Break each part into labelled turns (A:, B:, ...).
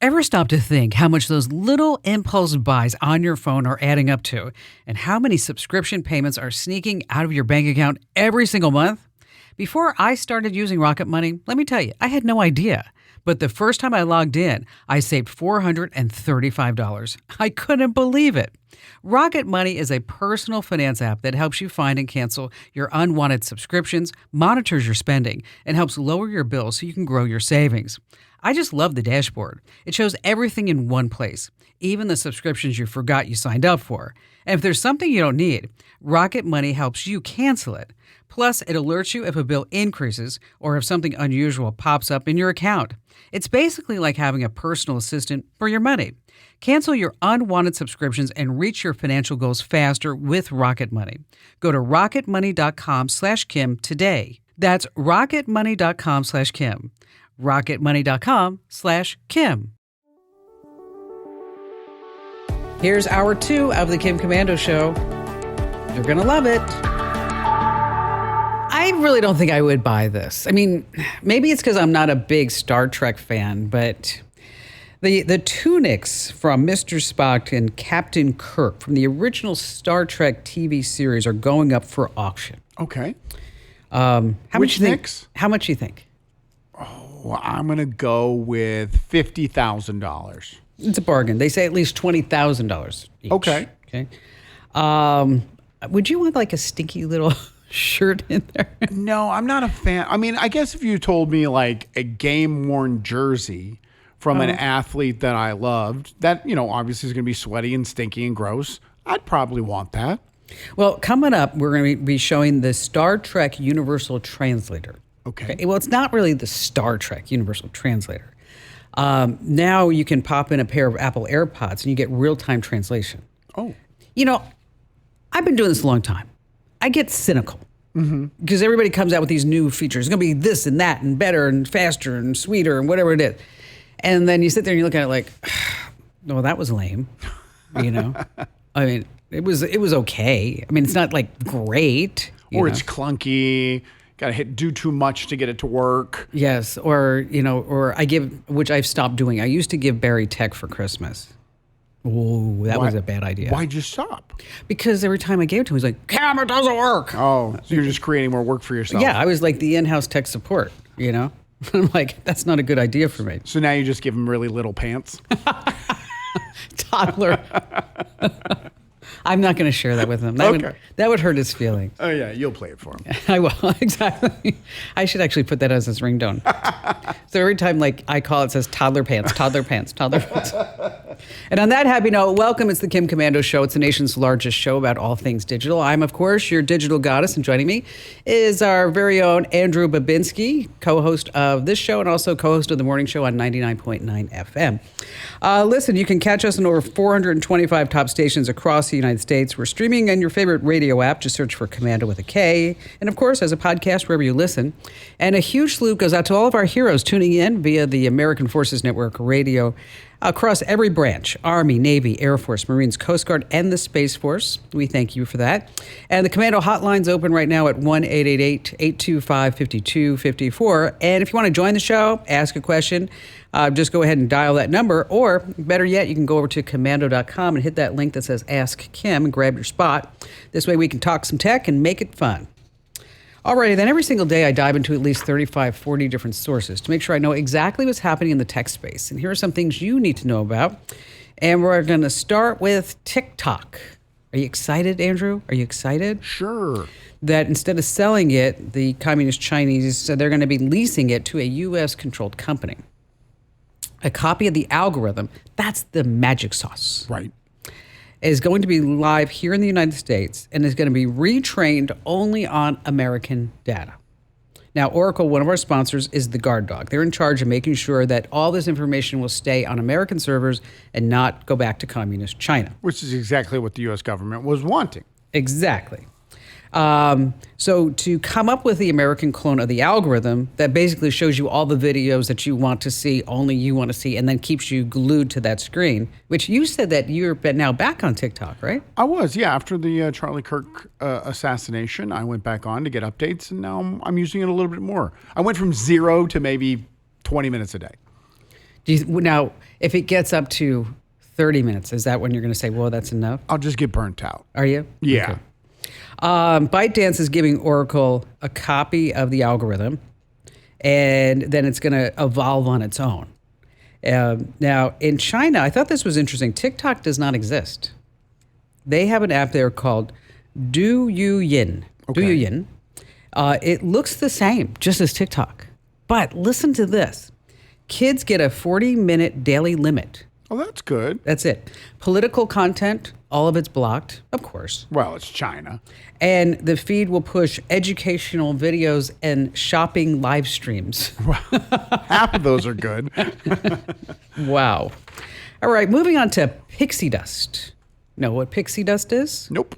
A: Ever stop to think how much those little impulse buys on your phone are adding up to, and how many subscription payments are sneaking out of your bank account every single month? Before I started using Rocket Money, let me tell you, I had no idea. But the first time I logged in, I saved $435. I couldn't believe it. Rocket Money is a personal finance app that helps you find and cancel your unwanted subscriptions, monitors your spending, and helps lower your bills so you can grow your savings. I just love the dashboard. It shows everything in one place, even the subscriptions you forgot you signed up for. And if there's something you don't need, Rocket Money helps you cancel it. Plus, it alerts you if a bill increases or if something unusual pops up in your account. It's basically like having a personal assistant for your money. Cancel your unwanted subscriptions and reach your financial goals faster with Rocket Money. Go to rocketmoney.com/Kim today. That's rocketmoney.com/Kim. rocketmoney.com/Kim. Here's hour 2 of the Kim Komando Show. You're going to love it. I really don't think I would buy this. I mean, maybe it's because I'm not a big Star Trek fan, but the tunics from Mr. Spock and Captain Kirk from the original Star Trek TV series are going up for auction.
B: Okay.
A: Which
B: nicks?
A: How much do you think?
B: Well, I'm going to go with $50,000.
A: It's a bargain. They say at least $20,000 each.
B: Okay.
A: Would you want like a stinky little shirt in there?
B: No, I'm not a fan. I mean, I guess if you told me like a game-worn jersey from an athlete that I loved, that, obviously is going to be sweaty and stinky and gross, I'd probably want that.
A: Well, coming up, we're going to be showing the Star Trek Universal Translator.
B: Okay.
A: Well, it's not really the Star Trek Universal Translator. Now you can pop in a pair of Apple AirPods and you get real-time translation.
B: Oh.
A: I've been doing this a long time. I get cynical because everybody comes out with these new features. It's going to be this and that and better and faster and sweeter and whatever it is. And then you sit there and you look at it like, well, that was lame. I mean, it was okay. I mean, it's not like great.
B: Or it's clunky. Got to do too much to get it to work.
A: Yes, or I give, which I've stopped doing. I used to give Barry tech for Christmas. Oh, that was a bad idea.
B: Why'd you stop?
A: Because every time I gave it to him, he's like, "Cam, it doesn't work."
B: Oh, so you're just creating more work for yourself.
A: Yeah, I was like the in-house tech support, I'm like, that's not a good idea for me.
B: So now you just give him really little pants?
A: Toddler. I'm not going to share that with him. That would hurt his feelings.
B: Oh, yeah. You'll play it for him.
A: I will. Exactly. I should actually put that as his ringtone. So every time I call, it says toddler pants, toddler pants, toddler pants. And on that happy note, welcome. It's the Kim Komando Show. It's the nation's largest show about all things digital. I'm, of course, your digital goddess. And joining me is our very own Andrew Babinski, co-host of this show and also co-host of the morning show on 99.9 FM. Listen, you can catch us on over 425 top stations across the United States. We're streaming on your favorite radio app. Just search for Komando with a K. And of course, as a podcast wherever you listen. And a huge salute goes out to all of our heroes tuning in via the American Forces Network radio across every branch: Army, Navy, Air Force, Marines, Coast Guard, and the Space Force. We thank you for that. And the Komando hotline's open right now at 1-888-825-5254. And if you want to join the show, ask a question, just go ahead and dial that number. Or better yet, you can go over to komando.com and hit that link that says Ask Kim and grab your spot. This way we can talk some tech and make it fun. Alrighty, then every single day I dive into at least 35, 40 different sources to make sure I know exactly what's happening in the tech space. And here are some things you need to know about. And we're going to start with TikTok. Are you excited, Andrew? Are you excited?
B: Sure.
A: That instead of selling it, the communist Chinese said they're going to be leasing it to a U.S.-controlled company. A copy of the algorithm, that's the magic sauce.
B: Right.
A: Is going to be live here in the United States and is going to be retrained only on American data. Now, Oracle, one of our sponsors, is the guard dog. They're in charge of making sure that all this information will stay on American servers and not go back to communist China.
B: Which is exactly what the U.S. government was wanting.
A: Exactly. So to come up with the American clone of the algorithm that basically shows you all the videos that you want to see, only you want to see, and then keeps you glued to that screen, which you said that you're now back on TikTok, right?
B: I was, yeah. After the Charlie Kirk assassination, I went back on to get updates, and now I'm using it a little bit more. I went from 0 to maybe 20 minutes a day.
A: Now, if it gets up to 30 minutes, is that when you're going to say, well, that's enough?
B: I'll just get burnt out.
A: Are you?
B: Yeah.
A: ByteDance is giving Oracle a copy of the algorithm, and then it's going to evolve on its own. Now, in China, I thought this was interesting. TikTok does not exist. They have an app there called Douyin.
B: Okay.
A: Douyin. It looks the same, just as TikTok. But listen to this. Kids get a 40-minute daily limit.
B: Oh, that's good.
A: That's it. Political content, all of it's blocked, of course.
B: Well, it's China.
A: And the feed will push educational videos and shopping live streams.
B: Half of those are good.
A: Wow. All right, moving on to pixie dust. Know what pixie dust is?
B: Nope.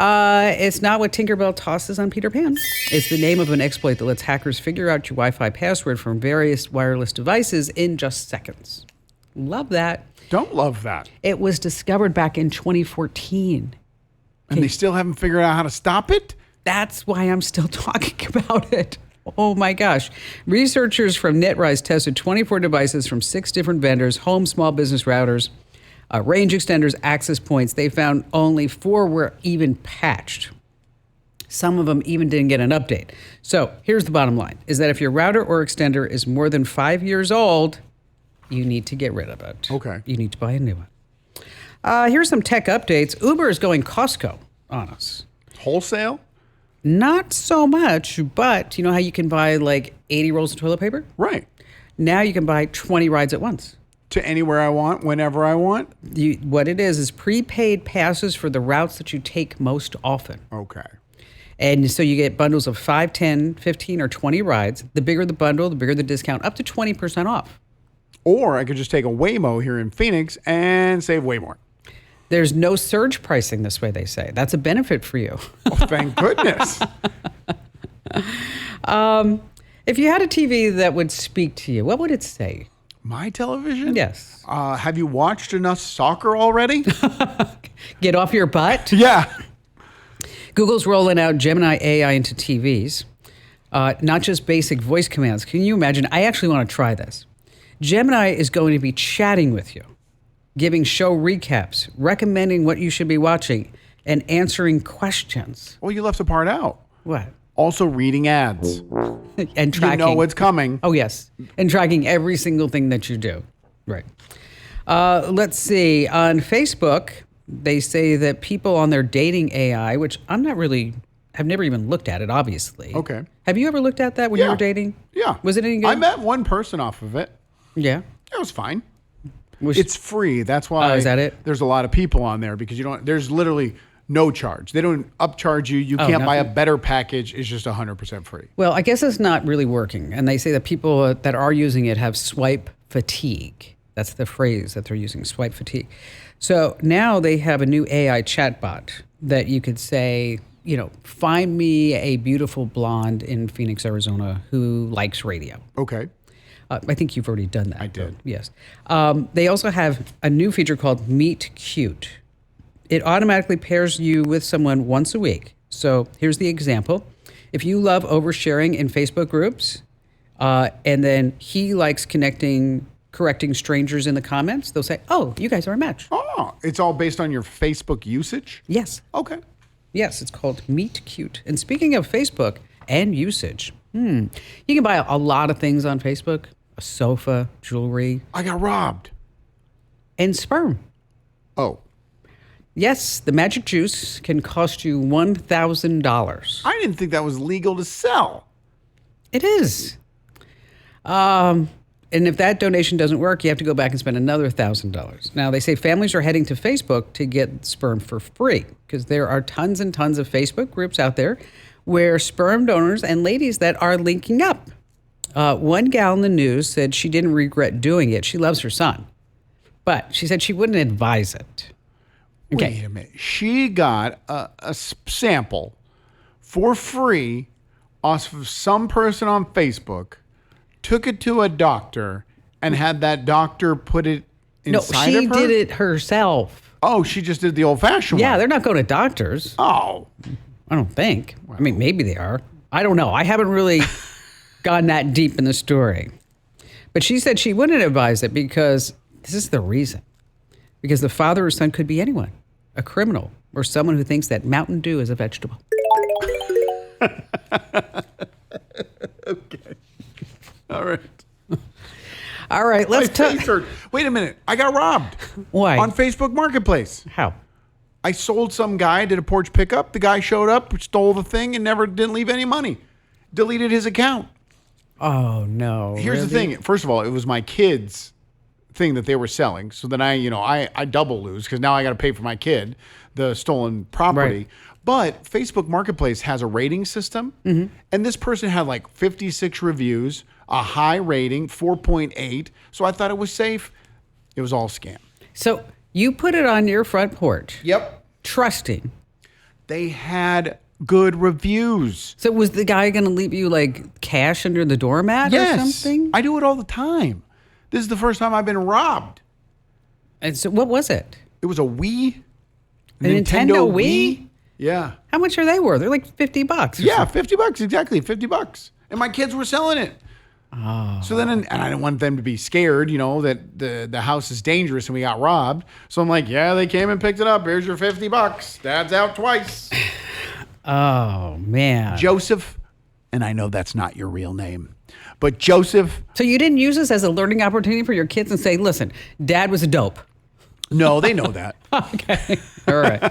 A: It's not what Tinkerbell tosses on Peter Pan. It's the name of an exploit that lets hackers figure out your Wi-Fi password from various wireless devices in just seconds. Love that.
B: Don't love that.
A: It was discovered back in 2014.
B: And they still haven't figured out how to stop it?
A: That's why I'm still talking about it. Oh my gosh. Researchers from NetRise tested 24 devices from 6 different vendors, home small business routers, range extenders, access points. They found only 4 were even patched. Some of them even didn't get an update. So here's the bottom line, is that if your router or extender is more than 5 years old, you need to get rid of it.
B: Okay.
A: You need to buy a new one. Here's some tech updates. Uber is going Costco on us.
B: Wholesale?
A: Not so much, but you know how you can buy like 80 rolls of toilet paper?
B: Right.
A: Now you can buy 20 rides at once.
B: To anywhere I want, whenever I want?
A: What it is prepaid passes for the routes that you take most often.
B: Okay.
A: And so you get bundles of 5, 10, 15, or 20 rides. The bigger the bundle, the bigger the discount, up to 20% off.
B: Or I could just take a Waymo here in Phoenix and save way more.
A: There's no surge pricing this way, they say. That's a benefit for you.
B: Oh, thank goodness.
A: If you had a TV that would speak to you, what would it say?
B: My television?
A: Yes.
B: Have you watched enough soccer already?
A: Get off your butt.
B: Yeah.
A: Google's rolling out Gemini AI into TVs, not just basic voice commands. Can you imagine? I actually want to try this. Gemini is going to be chatting with you, giving show recaps, recommending what you should be watching, and answering questions.
B: Well, you left a part out.
A: What?
B: Also reading ads.
A: And tracking.
B: You know what's coming.
A: Oh, yes. And tracking every single thing that you do. Right. Let's see. On Facebook, they say that people on their dating AI, which I've never even looked at it, obviously.
B: Okay.
A: Have you ever looked at that when you
B: Yeah.
A: were dating?
B: Yeah.
A: Was it any good?
B: I met one person off of it.
A: Yeah.
B: It was fine.
A: Was
B: It's free. That's why.
A: Oh, is that it?
B: There's a lot of people on there because there's literally no charge. They don't upcharge you. You can't buy a
A: nothing?
B: better package. It's just 100% free.
A: Well, I guess it's not really working. And they say that people that are using it have swipe fatigue. That's the phrase that they're using, swipe fatigue. So now they have a new AI chatbot that you could say, find me a beautiful blonde in Phoenix, Arizona who likes radio.
B: Okay.
A: I think you've already done that.
B: I did.
A: Yes. They also have a new feature called Meet Cute. It automatically pairs you with someone once a week. So here's the example. If you love oversharing in Facebook groups, and then he likes correcting strangers in the comments, they'll say, oh, you guys are a match.
B: Oh, it's all based on your Facebook usage?
A: Yes.
B: Okay.
A: Yes, it's called Meet Cute. And speaking of Facebook and usage, you can buy a lot of things on Facebook. A sofa, jewelry,
B: I got robbed.
A: and sperm.
B: Oh.
A: Yes, the magic juice can cost you $1,000.
B: I didn't think that was legal to sell.
A: It is. And if that donation doesn't work, you have to go back and spend another $1,000. Now, they say families are heading to Facebook to get sperm for free because there are tons and tons of Facebook groups out there where sperm donors and ladies that are linking up. One gal in the news said she didn't regret doing it. She loves her son. But she said she wouldn't advise it. Okay.
B: Wait a minute. She got a sample for free off of some person on Facebook, took it to a doctor, and had that doctor put it
A: No,
B: inside
A: she
B: of her?
A: did it herself.
B: Oh, she just did the old-fashioned
A: Yeah,
B: one.
A: they're not going to doctors.
B: Oh.
A: I don't think. I mean, maybe they are. I don't know. I haven't really gone that deep in the story. But she said she wouldn't advise it because this is the reason. Because the father or son could be anyone, a criminal, or someone who thinks that Mountain Dew is a vegetable.
B: Okay. All right.
A: All right, let's
B: My face hurt. Wait a minute. I got robbed.
A: Why?
B: On Facebook Marketplace.
A: How?
B: I sold some guy, did a porch pickup. The guy showed up, stole the thing, and didn't leave any money. Deleted his account.
A: Oh, no.
B: Here's the
A: really?
B: thing. First of all, it was my kids' thing that they were selling. So then I double lose because now I got to pay for my kid the stolen property.
A: Right.
B: But Facebook Marketplace has a rating system. And this person had like 56 reviews, a high rating, 4.8. So I thought it was safe. It was all scam.
A: So you put it on your front porch,
B: Yep.
A: trusting.
B: They had good reviews.
A: So was the guy going to leave you like cash under the doormat or something?
B: I do it all the time. This is the first time I've been robbed.
A: And so what was it?
B: It was a Wii.
A: A Nintendo Wii?
B: Yeah.
A: How much are they worth? They're like $50. or
B: Yeah,
A: something.
B: $50, exactly, $50. And my kids were selling it. Oh. So then, and I didn't want them to be scared, that the house is dangerous and we got robbed. So I'm like, yeah, they came and picked it up. Here's your $50. Dad's out twice.
A: Oh, man.
B: Joseph, and I know that's not your real name, but Joseph.
A: So you didn't use this as a learning opportunity for your kids and say, listen, Dad was a dope.
B: No, they know that.
A: Okay. All right.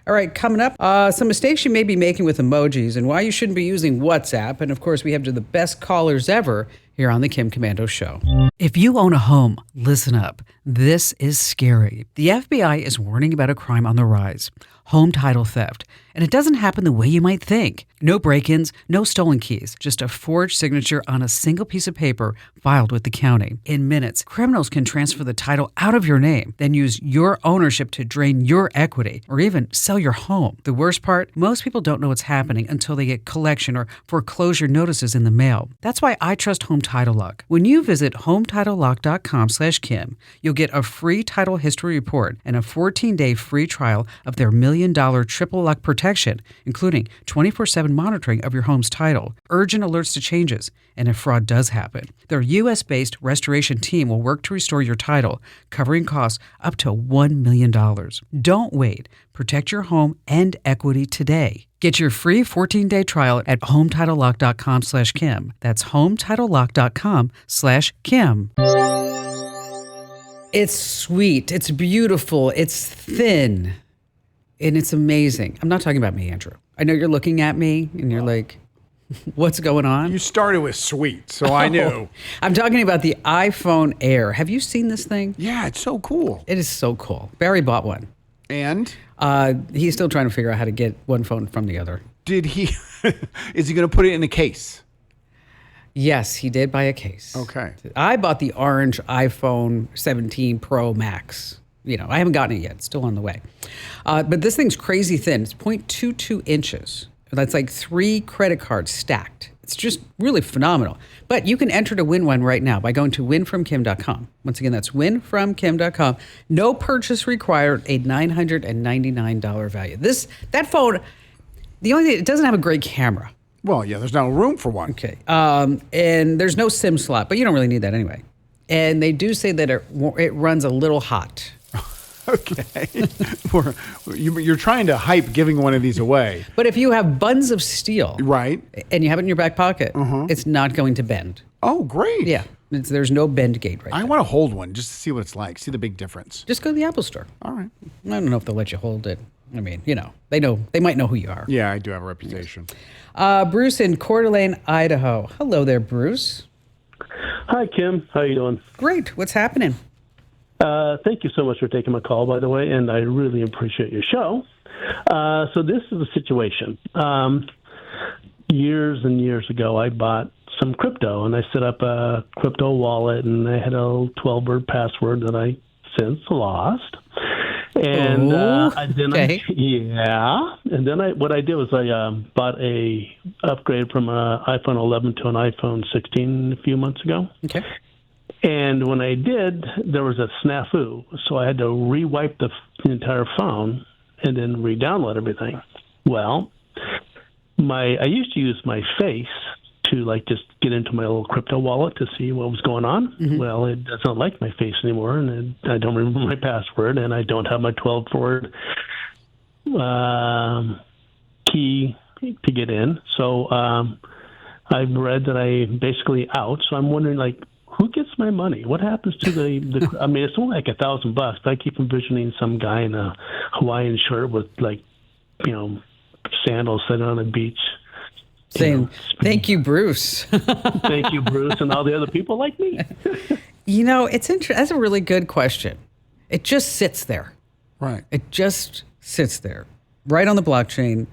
A: All right, coming up, some mistakes you may be making with emojis and why you shouldn't be using WhatsApp. And of course, we have the best callers ever here on the Kim Komando Show. If you own a home, listen up. This is scary. The FBI is warning about a crime on the rise, home title theft. And it doesn't happen the way you might think. No break-ins, no stolen keys, just a forged signature on a single piece of paper filed with the county. In minutes, criminals can transfer the title out of your name, then use your ownership to drain your equity or even sell your home. The worst part, most people don't know what's happening until they get collection or foreclosure notices in the mail. That's why I trust Home Title Lock. When you visit HometitleLock.com/Kim, you'll get a free title history report and a 14-day free trial of their $1 million triple lock protection, including 24/7 monitoring of your home's title, urgent alerts to changes, and if fraud does happen. Their U.S.-based restoration team will work to restore your title, covering costs up to $1 million. Don't wait. Protect your home and equity today. Get your free 14-day trial at HometitleLock.com/Kim. That's HometitleLock.com/Kim. It's sweet. It's beautiful. It's thin. And it's amazing. I'm not talking about me, Andrew. I know you're looking at me and you're like, what's going on?
B: You started with sweet, so I knew.
A: I'm talking about the iPhone Air. Have you seen this thing?
B: Yeah, it's so cool.
A: It is so cool. Barry bought one.
B: And
A: He's still trying to figure out how to get one phone from the other.
B: did he? Is he going to put it in a case?
A: Yes, he did buy a case.
B: Okay.
A: I bought the orange iPhone 17 Pro Max. I haven't gotten it yet. It's still on the way. But this thing's crazy thin. It's 0.22 inches. That's like 3 credit cards stacked. It's just really phenomenal. But you can enter to win one right now by going to winfromkim.com. Once again, that's winfromkim.com. No purchase required, a $999 value. That phone, the only thing, it doesn't have a great camera.
B: Well, yeah, there's no room for one.
A: Okay. And there's no SIM slot, but you don't really need that anyway. And they do say that it runs a little hot.
B: Okay. You're trying to hype giving one of these away.
A: But if you have buns of steel,
B: Right.
A: and you have it in your back pocket, it's not going to bend.
B: Oh, great.
A: Yeah. There's no bend gate right
B: I
A: there.
B: want to hold one just to see what it's like, see the big difference.
A: Just go to the Apple Store.
B: All right.
A: I don't know if they'll let you hold it. I mean, they might know who you are.
B: Yeah, I do have a reputation.
A: Bruce in Coeur d'Alene, Idaho. Hello there, Bruce.
C: Hi, Kim. How you doing?
A: Great. What's happening?
C: Thank you so much for taking my call, by the way, and I really appreciate your show. So this is a situation. Years and years ago, I bought some crypto, and I set up a crypto wallet, and I had a 12-word password that I since lost. And what I did was I bought a upgrade from an iPhone 11 to an iPhone 16 a few months ago.
A: Okay.
C: And when I did, there was a snafu, so I had to re-wipe the entire phone and then re-download everything. Well, I used to use my face to like just get into my little crypto wallet to see what was going on.
A: Mm-hmm.
C: Well, it doesn't like my face anymore, and I don't remember my password, and I don't have my 12-word key to get in. So I've read that I basically out. So I'm wondering, like, who gets my money? What happens to the I mean, it's only like $1,000, but I keep envisioning some guy in a Hawaiian shirt with, like, sandals sitting on a beach.
A: Saying, thank you, Bruce.
C: Thank you, Bruce, and all the other people like me.
A: It's interesting. That's a really good question. It just sits there.
B: Right.
A: It just sits there, right on the blockchain,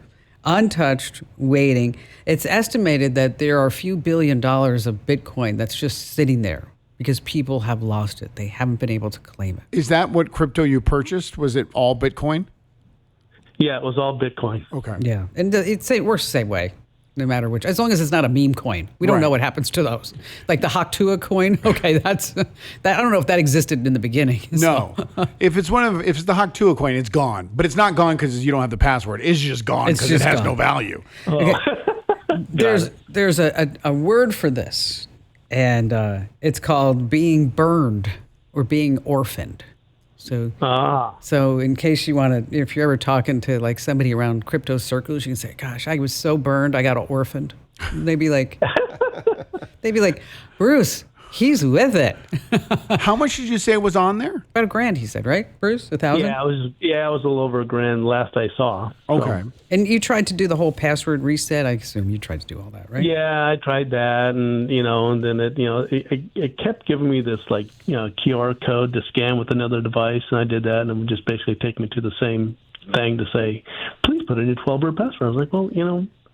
A: untouched, waiting. It's estimated that there are a few $1 billion of Bitcoin that's just sitting there because people have lost it. They haven't been able to claim it.
B: Is that what crypto you purchased? Was it all Bitcoin?
C: Yeah, it was all Bitcoin.
B: Okay.
A: Yeah. And it works the same way, no matter which, as long as it's not a meme coin. We don't
B: Right.
A: know what happens to those. Like the Haktua coin. Okay, that. I don't know if that existed in the beginning.
B: No. if it's the Haktua coin, it's gone. But it's not gone because you don't have the password. It's just gone
A: It's
B: because it
A: just
B: has
A: gone.
B: no value.
A: There's a word for this, and it's called being burned or being orphaned. So in case you want to, if you're ever talking to like somebody around crypto circles, you can say, "Gosh, I was so burned, I got orphaned." And they'd be like, "Bruce, he's with it."
B: How much did you say was on there?
A: About $1,000, he said, right, Bruce? 1,000.
C: Yeah, it was a little over $1,000 last I saw.
B: Okay.
A: And you tried to do the whole password reset. I assume you tried to do all that, right?
C: Yeah, I tried that, and and then it kept giving me this like QR code to scan with another device, and I did that, and it would just basically take me to the same thing to say, please put in your 12-word password. I was like, well,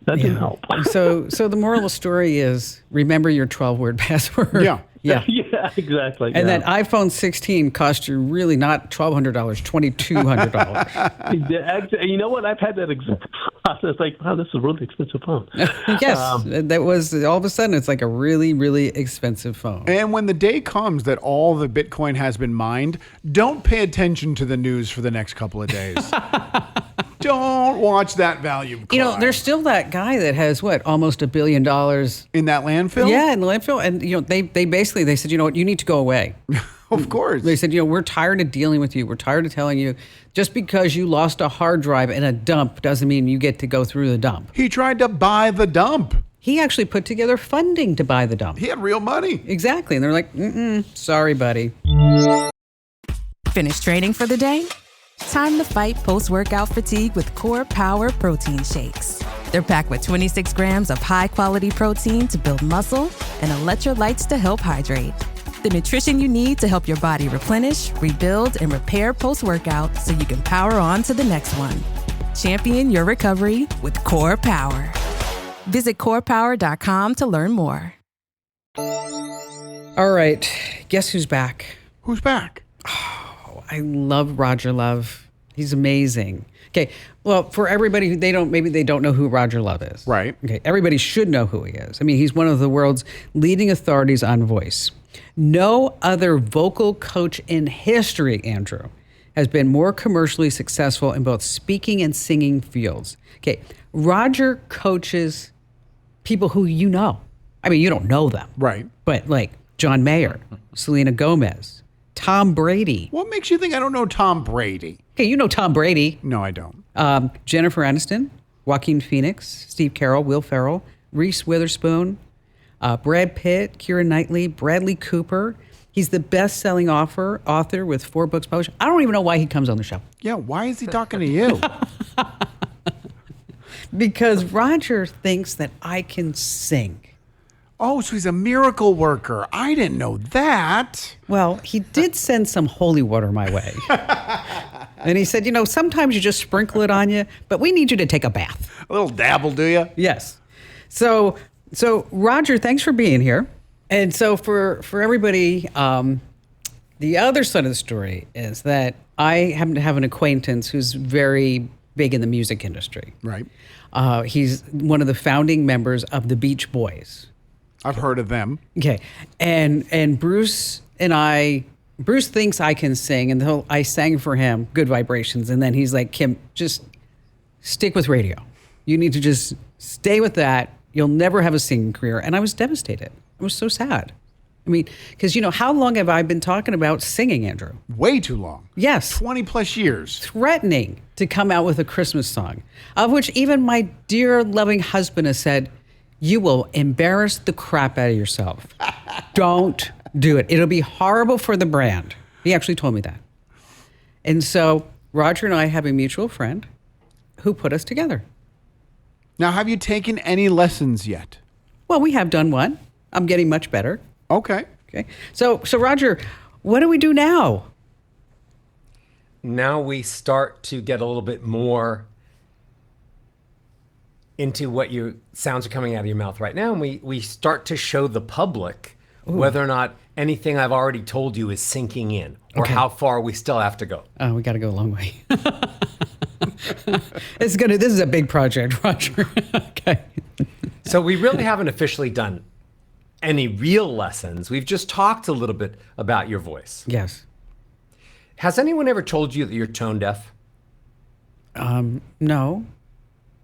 C: that didn't help.
A: So the moral of the story is remember your 12-word password.
B: Yeah.
A: Yeah.
C: Yeah, exactly.
A: And
C: yeah.
A: that iPhone 16 cost you really not $1,200, $2,200.
C: You know what? I've had that exact process. Like, wow, this is a really expensive phone.
A: Yes, that was all of a sudden it's like a really, really expensive phone.
B: And when the day comes that all the Bitcoin has been mined, don't pay attention to the news for the next couple of days. Don't watch that value climb.
A: There's still that guy that has almost $1 billion.
B: In that landfill?
A: Yeah, in the landfill, and they said, you know what, you need to go away.
B: Of course.
A: They said, we're tired of dealing with you. We're tired of telling you just because you lost a hard drive in a dump doesn't mean you get to go through the dump.
B: He tried to buy the dump.
A: He actually put together funding to buy the dump.
B: He had real money.
A: Exactly. And they're like, sorry, buddy.
D: Finished training for the day? Time to fight post-workout fatigue with Core Power Protein Shakes. They're packed with 26 grams of high-quality protein to build muscle and electrolytes to help hydrate. The nutrition you need to help your body replenish, rebuild, and repair post-workout so you can power on to the next one. Champion your recovery with Core Power. Visit corepower.com to learn more.
A: All right. Guess who's back?
B: Who's back?
A: I love Roger Love. He's amazing. Okay. Well, for everybody who they don't know who Roger Love is.
B: Right.
A: Okay. Everybody should know who he is. I mean, he's one of the world's leading authorities on voice. No other vocal coach in history, Andrew, has been more commercially successful in both speaking and singing fields. Okay. Roger coaches people who you know. I mean, you don't know them.
B: Right.
A: But like John Mayer, Selena Gomez, Tom Brady.
B: What makes you think I don't know Tom Brady?
A: Okay, you know Tom Brady.
B: No, I don't.
A: Jennifer Aniston, Joaquin Phoenix, Steve Carell, Will Ferrell, Reese Witherspoon, Brad Pitt, Keira Knightley, Bradley Cooper. He's the best-selling author with 4 books published. I don't even know why he comes on the show.
B: Yeah, why is he talking to you?
A: Because Roger thinks that I can sing.
B: Oh, so he's a miracle worker. I didn't know that.
A: Well, he did send some holy water my way. And he said, sometimes you just sprinkle it on you, but we need you to take a bath.
B: A little dabble, do you?
A: Yes. So Roger, thanks for being here. And so for everybody, the other side of the story is that I happen to have an acquaintance who's very big in the music industry.
B: Right.
A: He's one of the founding members of the Beach Boys.
B: I've heard of them.
A: Okay. And Bruce thinks I can sing, and I sang for him Good Vibrations. And then he's like, Kim, just stick with radio. You need to just stay with that. You'll never have a singing career. And I was devastated. I was so sad. I mean, because, how long have I been talking about singing, Andrew?
B: Way too long.
A: Yes.
B: 20 plus years.
A: Threatening to come out with a Christmas song, of which even my dear loving husband has said, you will embarrass the crap out of yourself. Don't do it. It'll be horrible for the brand. He actually told me that. And so Roger and I have a mutual friend who put us together.
B: Now, have you taken any lessons yet?
A: Well, we have done one. I'm getting much better.
B: Okay.
A: Okay. So Roger, what do we do now?
E: Now we start to get a little bit more into what your sounds are coming out of your mouth right now. And we start to show the public whether or not anything I've already told you is sinking in or how far we still have to go.
A: Oh, we got to go a long way. This is a big project, Roger. Okay.
E: So we really haven't officially done any real lessons. We've just talked a little bit about your voice.
A: Yes.
E: Has anyone ever told you that you're tone deaf?
A: No.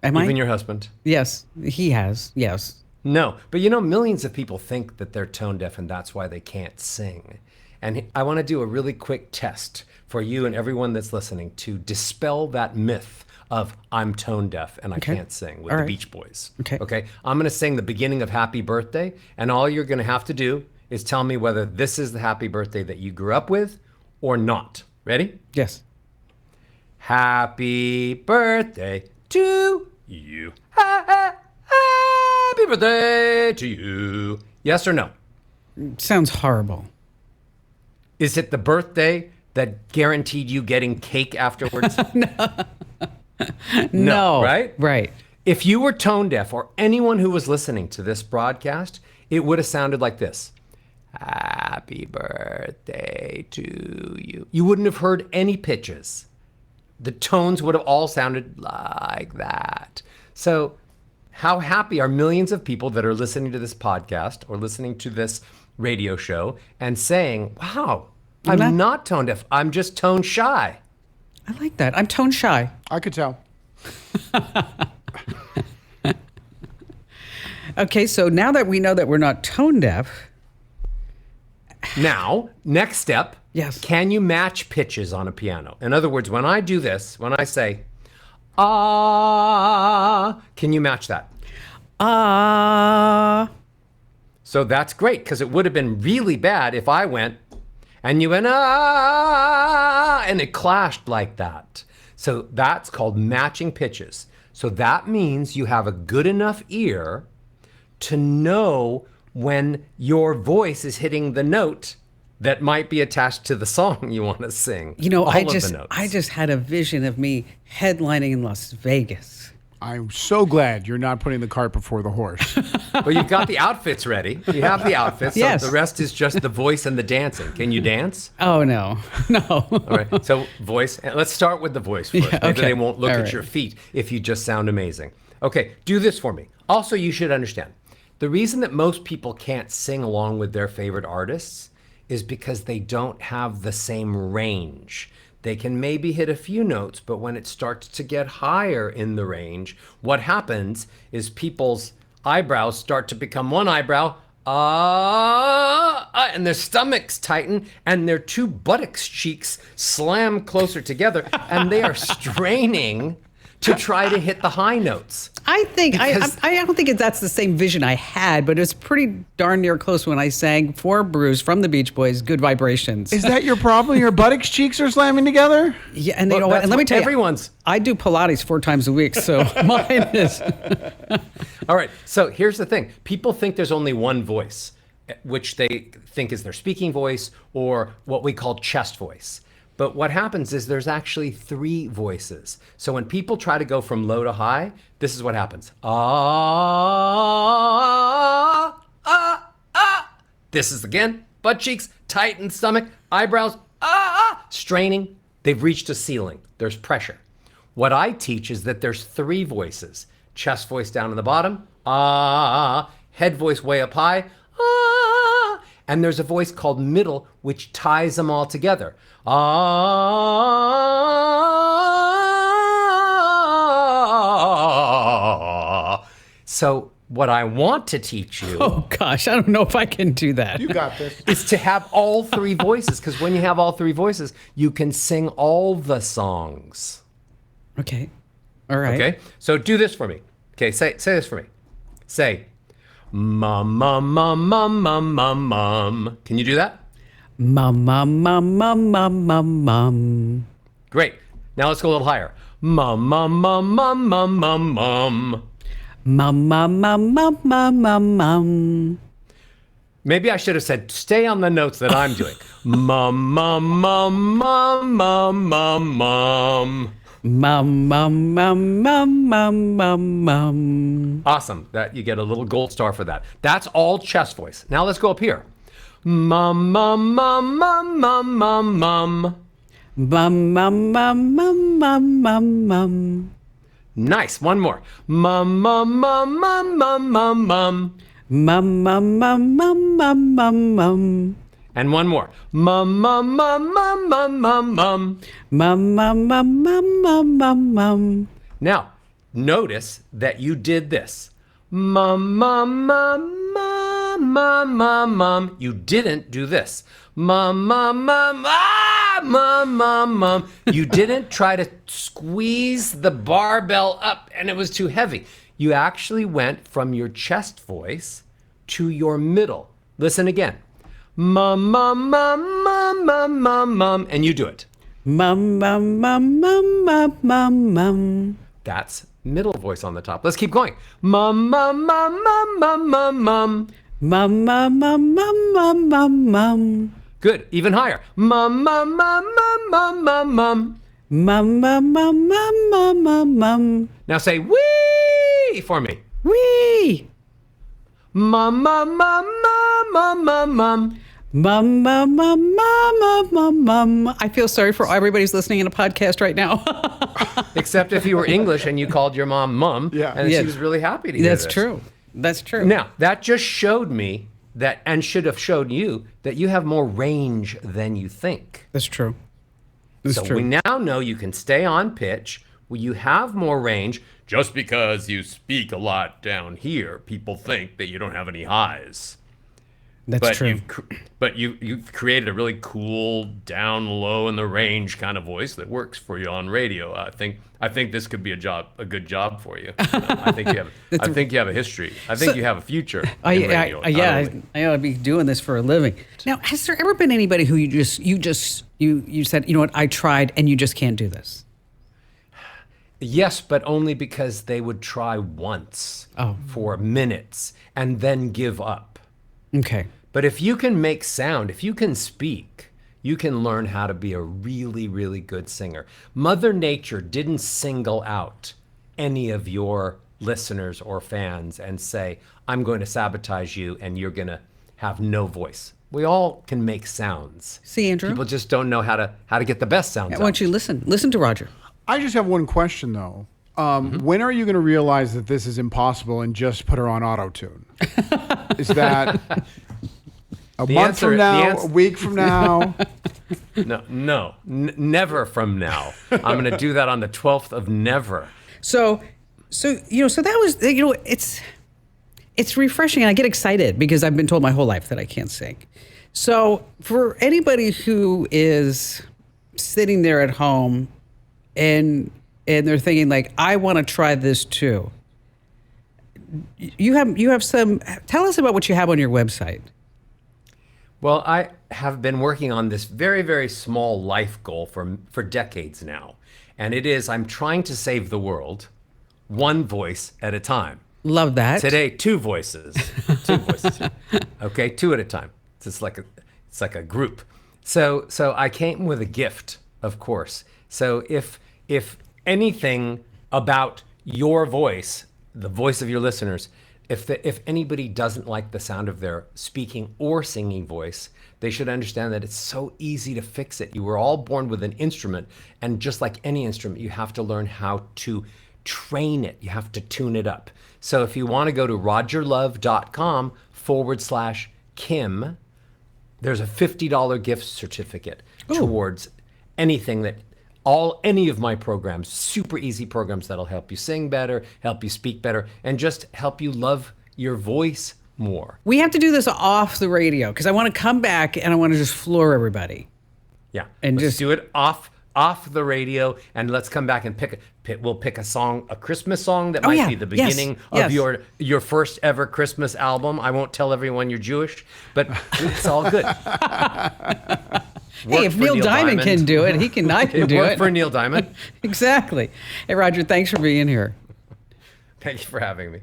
A: Am I?
E: Even your husband?
A: Yes, he has. Yes.
E: No, but millions of people think that they're tone deaf and that's why they can't sing. And I want to do a really quick test for you and everyone that's listening to dispel that myth of I'm tone deaf and I can't sing with the Beach Boys. Okay. I'm going to sing the beginning of Happy Birthday, and all you're going to have to do is tell me whether this is the happy birthday that you grew up with or not. Ready?
A: Yes.
E: Happy birthday to you. Happy birthday to you. Yes or no?
A: Sounds horrible.
E: Is it the birthday that guaranteed you getting cake afterwards?
A: No.
E: Right?
A: Right.
E: If you were tone deaf or anyone who was listening to this broadcast, it would have sounded like this. Happy birthday to you. You wouldn't have heard any pitches. The tones would have all sounded like that. So how happy are millions of people that are listening to this podcast or listening to this radio show and saying, wow, I'm not tone deaf. I'm just tone shy.
A: I like that. I'm tone shy.
B: I could tell.
A: Okay, so now that we know that we're not tone deaf.
E: Now, next step.
A: Yes.
E: Can you match pitches on a piano? In other words, when I do this, when I say, ah, can you match that? So that's great, because it would have been really bad if I went and you went, ah, and it clashed like that. So that's called matching pitches. So that means you have a good enough ear to know when your voice is hitting the note that might be attached to the song you want to sing.
A: I just had a vision of me headlining in Las Vegas.
B: I'm so glad you're not putting the cart before the horse.
E: Well, you've got the outfits ready. You have the outfits.
A: Yes.
E: So the rest is just the voice and the dancing. Can you dance?
A: Oh, no.
E: All right. So voice. Let's start with the voice first.
A: Yeah,
E: Maybe
A: okay.
E: they won't look
A: All
E: at
A: right.
E: your feet if you just sound amazing. Okay. Do this for me. Also, you should understand. The reason that most people can't sing along with their favorite artists is because they don't have the same range. They can maybe hit a few notes, but when it starts to get higher in the range, what happens is people's eyebrows start to become one eyebrow, and their stomachs tighten, and their two buttocks cheeks slam closer together, and they are straining to try to hit the high notes.
A: I think
E: Because-
A: I don't think that's the same vision I had, but it was pretty darn near close when I sang for Bruce from the Beach Boys, "Good Vibrations."
B: Is that your problem? Your buttocks cheeks are slamming together?
A: Yeah, and
E: Well,
A: you know what?
E: that's
A: And let me
E: what
A: tell you,
E: everyone's-
A: I do Pilates 4 times a week, so mine is.
E: All right, so here's the thing. People think there's only one voice, which they think is their speaking voice or what we call chest voice. But what happens is there's actually 3 voices. So when people try to go from low to high, this is what happens. Ah, ah, ah. This is again, butt cheeks, tightened stomach, eyebrows, straining. They've reached a ceiling. There's pressure. What I teach is that there's 3 voices. Chest voice down in the bottom, head voice way up high, and there's a voice called middle, which ties them all together. So What I want to teach you
A: Oh gosh, I don't know if I can do that.
B: You got this.
E: is to have all three voices, because when you have all three voices, you can sing all the songs.
A: Okay. All right.
E: Okay? So do this for me. Okay, say this for me. Say, mum, mum, mum, mum, mum, mum, mum. Can you do that?
A: Mum, mum, mum, mum, mum, mum, mum.
E: Great. Now let's go a little higher. Mum, mum, mum, mum, mum, mum, mum.
A: Mum, mum, mum, mum, mum, mum, mum.
E: Maybe I should have said, stay on the notes that I'm doing. Mum, mum, mum, mum, mum, mum, mum.
A: Mum, mum, mum, mum, mum, mum, mum.
E: Awesome. That you get a little gold star for that. That's all chest voice. Now let's go up here. Mum, mum, mum, mum, mum, mum, mum.
A: Mum, mum, mum, mum, mum, mum, mum.
E: Nice. One more. Mum, mum, mum, mum, mum, mum, mum.
A: Mum, mum, mum, mum, mum, mum, mum.
E: And one more. Mum, mum, mum, mum, mum, mum, mum.
A: Mum, mum, mum, mum, mum, mum, mum.
E: Now, notice that you did this. Mum, mum, mum, mum, mum, mum, mum. You didn't do this. Mum, mum, mum, mum, mum, mum. You didn't try to squeeze the barbell up and it was too heavy. You actually went from your chest voice to your middle. Listen again. Mum, mum, mum, mum, mum, mum, mum. And you do it.
A: Mum, mum, mum, mum, mum, mum, mum.
E: That's middle voice on the top. Let's keep going. Mum, mum, mum, mum, mum, mum, mum.
A: Mum, mum, mum, mum, mum, mum, mum.
E: Good. Even higher. Mum, mum, mum, mum, mum, mum, mum.
A: Mum, mum, mum, mum, mum, mum, mum.
E: Now say wee for me.
A: Wee!
E: Mum, mum, mum, mum, mum, mum, mum.
A: Mum, mum, mum, mum, mum, mum, mum. I feel sorry for everybody who's listening in a podcast right now.
E: Except if you were English and you called your mom,
B: Yeah.
E: and
A: Yeah.
E: she was really happy to hear
A: That's
E: this.
A: true. That's true.
E: Now, that just showed me that, and should have showed you, that you have more range than you think.
A: That's true. That's
E: So
A: true.
E: we now know you can stay on pitch. Well, you have more range. Just because you speak a lot down here, people think that you don't have any highs.
A: That's
E: But
A: true.
E: you've created a really cool down low in the range kind of voice that works for you on radio. I think this could be a good job for you. I think you have a history. I think you have a future in radio. not only-
A: I ought to be doing this for a living. Now, has there ever been anybody who you said, you know what, I tried and you just can't do this?
E: Yes, but only because they would try once for minutes and then give up.
A: Okay.
E: But if you can make sound, if you can speak, you can learn how to be a really, really good singer. Mother Nature didn't single out any of your listeners or fans and say, I'm going to sabotage you and you're going to have no voice. We all can make sounds.
A: See, Andrew?
E: People just don't know how to get the best sounds
A: Why
E: out.
A: don't you listen to Roger?
B: I just have one question though. When are you going to realize that this is impossible and just put her on auto tune? Is that a
E: The
B: month
E: answer-
B: from
E: the
B: now,
E: ans-
B: a week from now?
E: Never from now. I'm going to do that on the 12th of never.
A: So that was, it's refreshing and I get excited because I've been told my whole life that I can't sing. So for anybody who is sitting there at home and they're thinking like, I want to try this too. You have some, tell us about what you have on your website.
E: Well, I have been working on this very, very small life goal for decades now. And it is, I'm trying to save the world one voice at a time.
A: Love that.
E: Today, two voices. Okay, two at a time. It's like a group. So I came with a gift, of course. So if anything about your voice, the voice of your listeners, if anybody doesn't like the sound of their speaking or singing voice, they should understand that it's so easy to fix it. You were all born with an instrument, and just like any instrument, you have to learn how to train it. You have to tune it up. So if you want to go to rogerlove.com/Kim, there's a $50 gift certificate towards anything that any of my programs, super easy programs that'll help you sing better, help you speak better, and just help you love your voice more.
A: We have to do this off the radio because I want to come back and I want to just floor everybody.
E: Yeah,
A: And
E: let's
A: just-
E: do it off the radio, and let's come back and we'll pick a song, a Christmas song that might
A: yeah.
E: be the
A: Yes.
E: beginning
A: Yes.
E: of your first ever Christmas album. I won't tell everyone you're Jewish, but it's all good.
A: Hey, if Neil Diamond can do it, I can do
E: worked
A: it.
E: for Neil Diamond.
A: Exactly. Hey, Roger, thanks for being here.
E: Thank you for having me.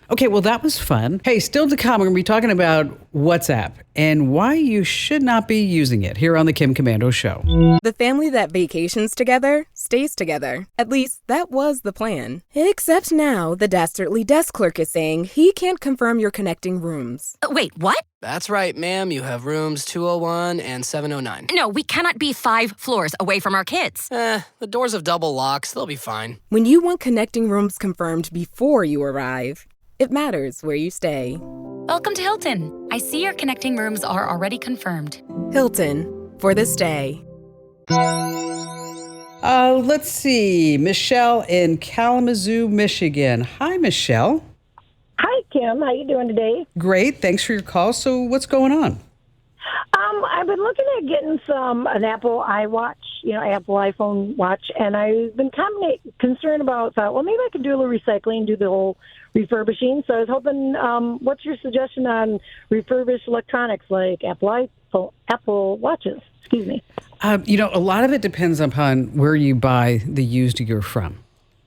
A: Okay, well, that was fun. Hey, still to come, we're going to be talking about WhatsApp and why you should not be using it here on the Kim Komando Show.
D: The family that vacations together stays together. At least that was the plan. Except now, the Dastardly desk clerk is saying he can't confirm your connecting rooms.
F: Wait, what?
G: That's right, ma'am. You have rooms 201 and 709.
F: No, we cannot be 5 floors away from our kids.
G: The doors have double locks. They'll be fine.
D: When you want connecting rooms confirmed before you arrive, it matters where you stay.
F: Welcome to Hilton. I see your connecting rooms are already confirmed.
D: Hilton, for the stay.
A: Let's see. Michelle in Kalamazoo, Michigan. Hi, Michelle.
H: Hi, Kim. How you doing today?
A: Great. Thanks for your call. So what's going on?
H: I've been looking at getting an Apple iWatch, Apple iPhone watch, and I've been kind of concerned about. Thought, well, maybe I could do a little recycling, do the whole refurbishing. So I was hoping, what's your suggestion on refurbished electronics like Apple watches? Excuse me.
A: A lot of it depends upon where you buy the used gear from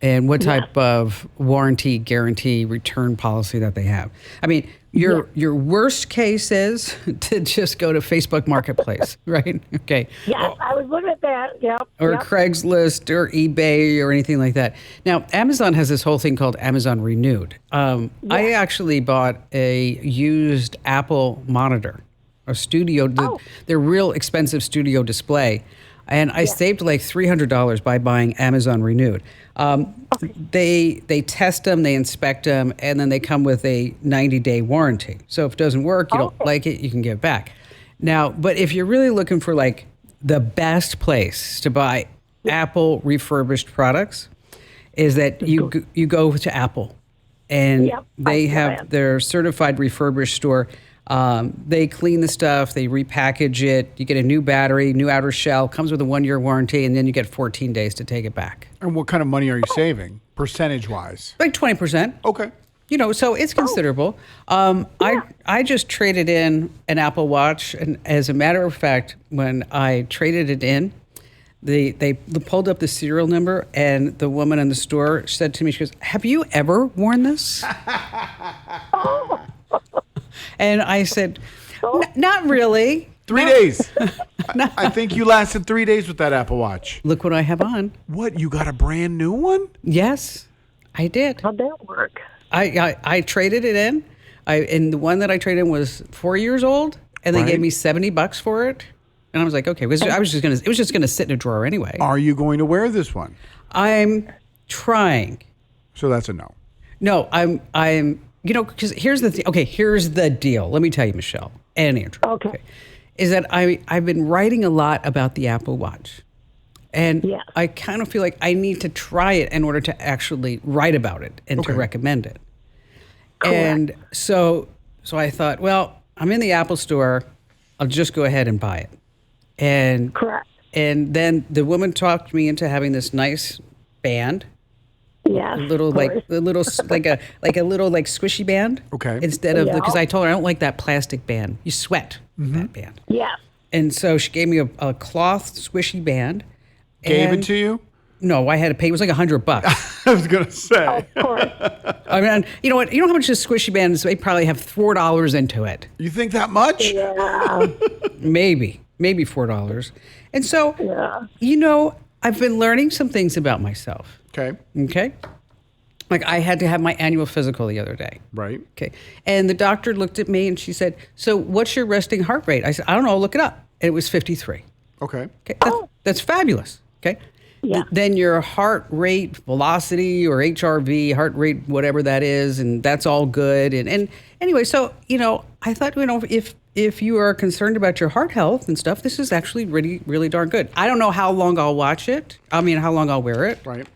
A: and what type of warranty, guarantee, return policy that they have. I mean, your worst case is to just go to Facebook Marketplace, right? Okay.
H: Yes, I was looking at that. Yep.
A: Or
H: yep.
A: Craigslist or eBay or anything like that. Now, Amazon has this whole thing called Amazon Renewed. I actually bought a used Apple monitor, a studio, their real expensive studio display. And I saved like $300 by buying Amazon Renewed. They test them, they inspect them, and then they come with a 90-day warranty. So if it doesn't work, you don't like it, you can give it back. Now, but if you're really looking for like the best place to buy Apple refurbished products, is that you go to Apple, and they have their certified refurbished store. They clean the stuff, they repackage it, you get a new battery, new outer shell, comes with a 1-year warranty, and then you get 14 days to take it back.
B: And what kind of money are you saving, percentage-wise?
A: Like 20%.
B: Okay.
A: So it's considerable. I just traded in an Apple Watch, and as a matter of fact, when I traded it in, they pulled up the serial number, and the woman in the store said to me, she goes, "Have you ever worn this?" And I said, "Not really."
B: 3 days. I think you lasted 3 days with that Apple Watch.
A: Look what I have on.
B: What, you got a brand new one?
A: Yes, I did.
H: How'd that work?
A: I traded it in. And the one that I traded in was 4 years old, and they gave me $70 for it. And I was like, okay, it was just gonna sit in a drawer anyway.
B: Are you going to wear this one?
A: I'm trying.
B: So that's a no.
A: No, I'm because here's the thing. Okay, here's the deal. Let me tell you, Michelle and Andrew.
H: Okay.
A: Is that I've been writing a lot about the Apple Watch. And I kind of feel like I need to try it in order to actually write about it and to recommend it. Correct. And so I thought, well, I'm in the Apple store. I'll just go ahead and buy it. And
H: correct.
A: And then the woman talked me into having this nice band.
H: Yeah.
A: A little like a little squishy band.
B: Okay.
A: Instead of because I told her I don't like that plastic band. You sweat with that band.
H: Yeah.
A: And so she gave me a cloth squishy band.
B: Gave it to you?
A: No, I had to pay. It was like $100.
B: I was gonna say.
H: Of course.
A: I mean, you know what? You know how much this squishy band is? They probably have $4 into it.
B: You think that much?
H: Yeah.
A: Maybe $4. And so, I've been learning some things about myself. Okay. Like I had to have my annual physical the other day.
B: Right.
A: Okay. And the doctor looked at me and she said, "So what's your resting heart rate?" I said, "I don't know. I'll look it up." And it was 53.
B: Okay.
A: Okay. That's fabulous. Okay.
H: Yeah.
A: Then your heart rate velocity or HRV, heart rate, whatever that is, and that's all good. And anyway, so, I thought, if you are concerned about your heart health and stuff, this is actually really, really darn good. I don't know how long I'll watch it. I mean, how long I'll wear it.
B: Right.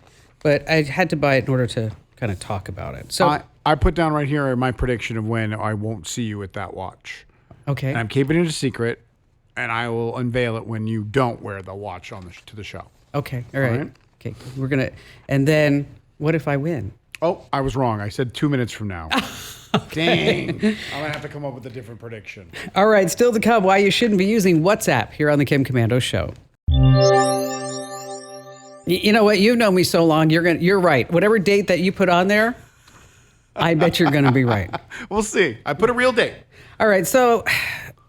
A: But I had to buy it in order to kind of talk about it. So
B: I put down right here my prediction of when I won't see you at that watch.
A: Okay.
B: And I'm keeping it a secret, and I will unveil it when you don't wear the watch to the show.
A: Okay. All right.
B: right.
A: Okay. We're going to, and then what if I win?
B: Oh, I was wrong. I said 2 minutes from now. Dang. I'm going to have to come up with a different prediction.
A: All right. Still to come, why you shouldn't be using WhatsApp here on the Kim Komando Show. You know what? You've known me so long. You're right. Whatever date that you put on there, I bet you're going to be right.
B: We'll see. I put a real date.
A: All right. So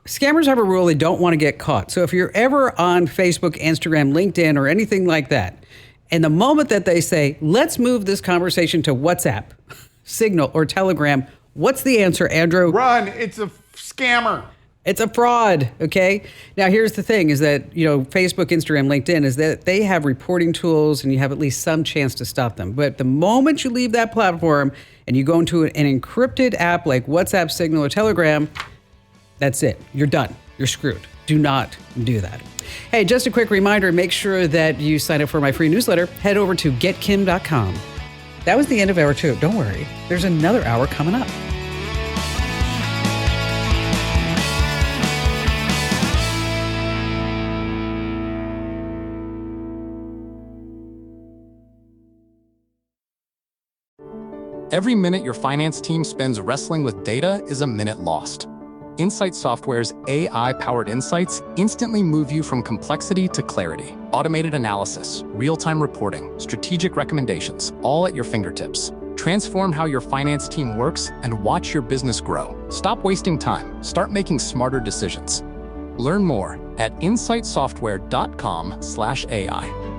A: scammers have a rule. They don't want to get caught. So if you're ever on Facebook, Instagram, LinkedIn, or anything like that, and the moment that they say, let's move this conversation to WhatsApp, Signal, or Telegram, what's the answer, Andrew?
B: Run. It's a scammer.
A: It's a fraud, okay? Now, here's the thing is that, Facebook, Instagram, LinkedIn, is that they have reporting tools and you have at least some chance to stop them. But the moment you leave that platform and you go into an encrypted app like WhatsApp, Signal, or Telegram, that's it. You're done. You're screwed. Do not do that. Hey, just a quick reminder, make sure that you sign up for my free newsletter. Head over to getkim.com. That was the end of hour 2. Don't worry. There's another hour coming up.
I: Every minute your finance team spends wrestling with data is a minute lost. Insight Software's AI-powered insights instantly move you from complexity to clarity. Automated analysis, real-time reporting, strategic recommendations, all at your fingertips. Transform how your finance team works and watch your business grow. Stop wasting time. Start making smarter decisions. Learn more at insightsoftware.com/AI.